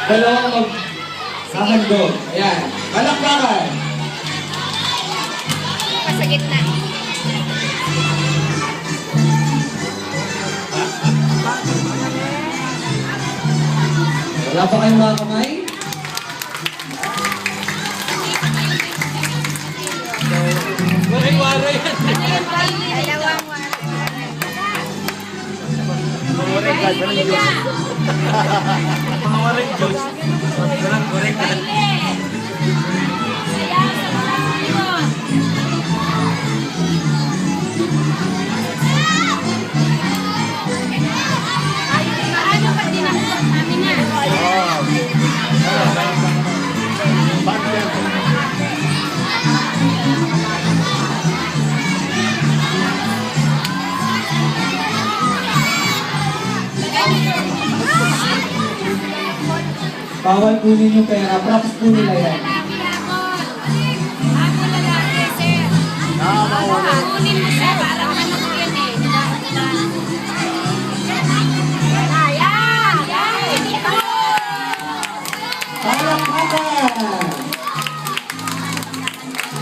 Dalawang mag-handog. Ayan. Palakpakan. Sa gitna. Wala pa kayong mga kamay? Waray-waray yan. Dalawang Waray-waray, walang Diyos. Mga waray-Diyos. Walang korekan. Ano pa din ang namin na? Bawal kunin yung pera. Props po nila yan. Ako lalaki, sir. Kunin mo siya, parang ano ko yan eh. Ayan! Ayan! Ito! Palakpakan!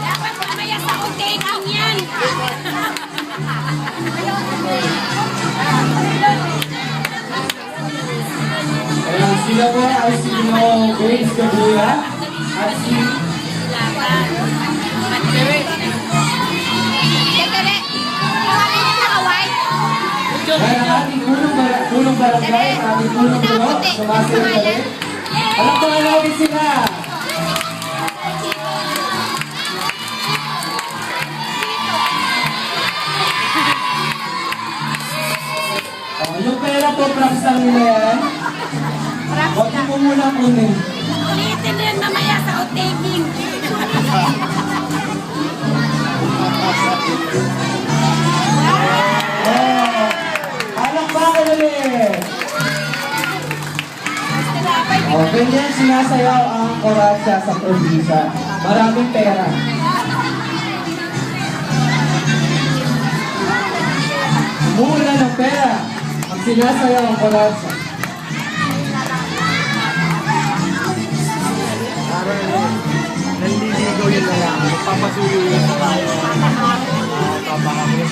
Dapat mamaya sa hotel ang yan. Ayan, sila po ay si Grace Gabuya at si Ayan, ang ating punong barangay, ang ating punong puno, sumasayo pa rin. Palakpakan natin sila! Yung pera po, props lang nila yan. Huwag mo muna kunin. Ulitin yan mamaya sa hotel. Oh, palakpakan ulit! Ganyan sinasayaw ang koratsa sa probinsya. Maraming pera. Mula ng pera ang sinasayaw ang koratsa. Parang nanliligaw yung lalaki. Papasulo yung babae. Papasulo yung